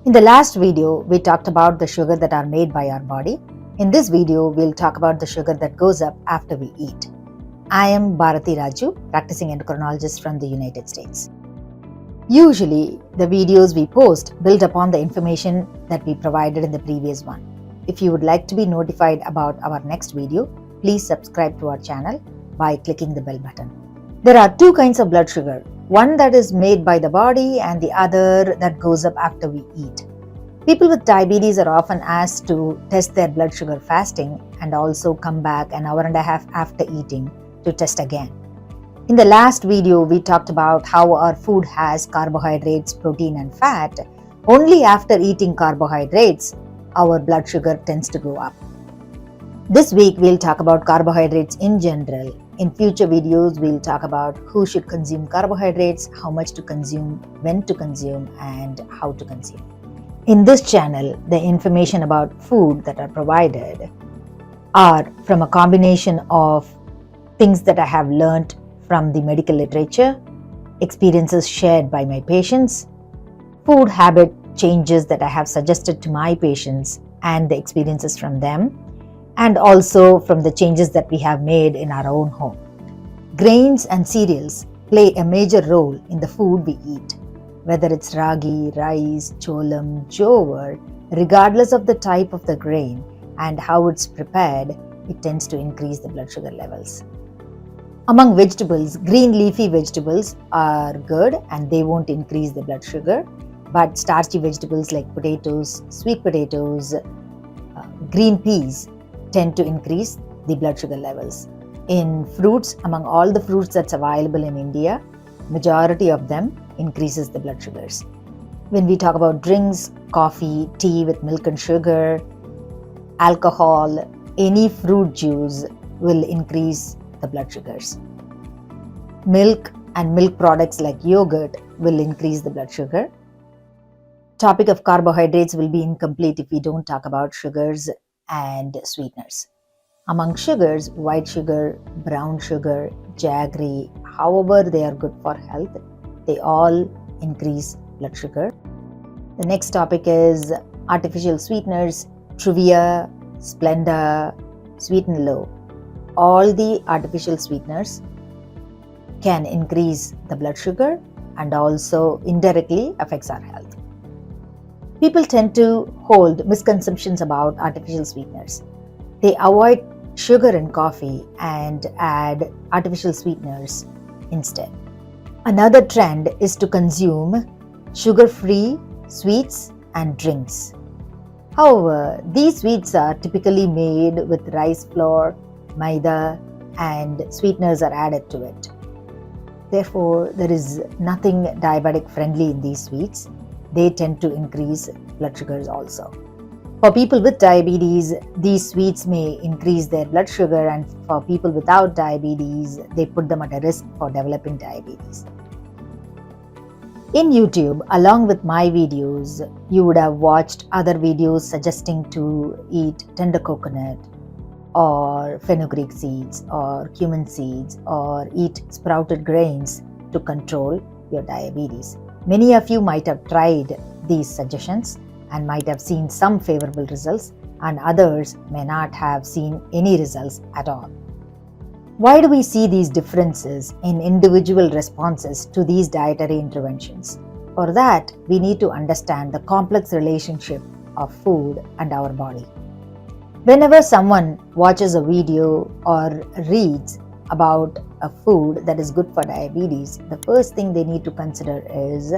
In the last video, we talked about the sugar that are made by our body. In this video, we'll talk about the sugar that goes up after we eat. I am Raju, practicing endocrinologist from the United States. Usually, the videos we post build upon the information that we provided in the previous one. If you would like to be notified about our next video, please subscribe to our channel by clicking the bell button. There are two kinds of blood sugar, one that is made by the body and the other that goes up after we eat. People with diabetes are often asked to test their blood sugar fasting and also come back an hour and a half after eating to test again. In the last video, we talked about how our food has carbohydrates, protein and fat. Only after eating carbohydrates, our blood sugar tends to go up. This week, we'll talk about carbohydrates in general. In future videos, we'll talk about who should consume carbohydrates, how much to consume, when to consume, and how to consume. In this channel, the information about food that are provided are from a combination of things that I have learned from the medical literature, experiences shared by my patients, food habit changes that I have suggested to my patients and the experiences from them, and also from the changes that we have made in our own home. Grains and cereals play a major role in the food we eat, whether it's ragi, rice, cholam, jowar. Regardless of the type of the grain and how it's prepared, it tends to increase the blood sugar levels. Among vegetables, green leafy vegetables are good and they won't increase the blood sugar, but starchy vegetables like potatoes, sweet potatoes, green peas tend to increase the blood sugar levels. In fruits, among all the fruits that's available in India, majority of them increases the blood sugars. When we talk about drinks, coffee, tea with milk and sugar, alcohol, any fruit juice will increase the blood sugars. Milk and milk products like yogurt will increase the blood sugar. Topic of carbohydrates will be incomplete if we don't talk about sugars and sweeteners. Among sugars, white sugar, brown sugar, jaggery, however they are good for health, they all increase blood sugar. The next topic is artificial sweeteners, Truvia, Splenda, Sweet and Low. All the artificial sweeteners can increase the blood sugar and also indirectly affects our health. People tend to hold misconceptions about artificial sweeteners. They avoid sugar in coffee and add artificial sweeteners instead. Another trend is to consume sugar-free sweets and drinks. However, these sweets are typically made with rice flour, maida, and sweeteners are added to it. Therefore, there is nothing diabetic friendly in these sweets. They tend to increase blood sugars also. For people with diabetes, these sweets may increase their blood sugar, and for people without diabetes, they put them at a risk for developing diabetes. In YouTube, along with my videos, you would have watched other videos suggesting to eat tender coconut or fenugreek seeds or cumin seeds or eat sprouted grains to control your diabetes. Many of you might have tried these suggestions and might have seen some favorable results, and others may not have seen any results at all. Why do we see these differences in individual responses to these dietary interventions? For that, we need to understand the complex relationship of food and our body. Whenever someone watches a video or reads about a food that is good for diabetes, the first thing they need to consider is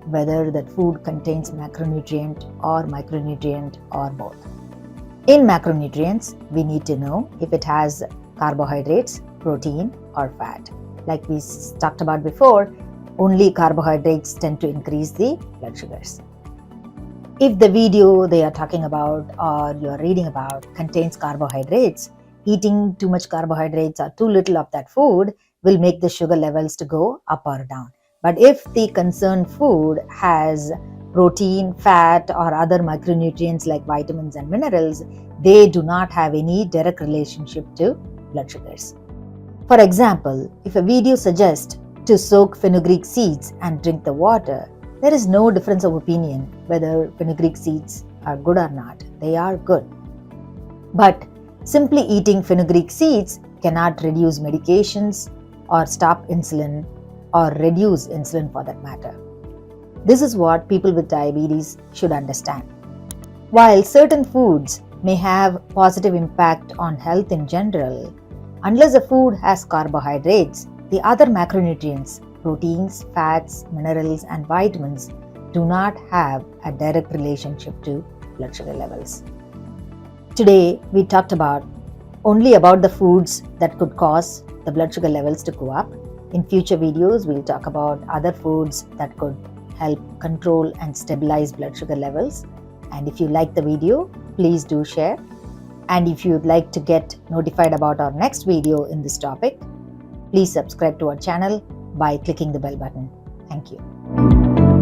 whether that food contains macronutrient or micronutrient or both. In macronutrients, we need to know if it has carbohydrates, protein or fat. Like we talked about before, only carbohydrates tend to increase the blood sugars. If the video they are talking about or you are reading about contains carbohydrates, eating too much carbohydrates or too little of that food will make the sugar levels to go up or down. But if the concerned food has protein, fat or other micronutrients like vitamins and minerals, they do not have any direct relationship to blood sugars. For example, if a video suggests to soak fenugreek seeds and drink the water, There is no difference of opinion whether fenugreek seeds are good or not. They are good. But simply eating fenugreek seeds cannot reduce medications or stop insulin or reduce insulin for that matter. This is what people with diabetes should understand. While certain foods may have positive impact on health in general, unless a food has carbohydrates, the other macronutrients, proteins, fats, minerals, and vitamins do not have a direct relationship to blood sugar levels. Today, we talked only about the foods that could cause the blood sugar levels to go up. In future videos, we'll talk about other foods that could help control and stabilize blood sugar levels. And if you like the video, please do share. And if you'd like to get notified about our next video in this topic, please subscribe to our channel by clicking the bell button. Thank you.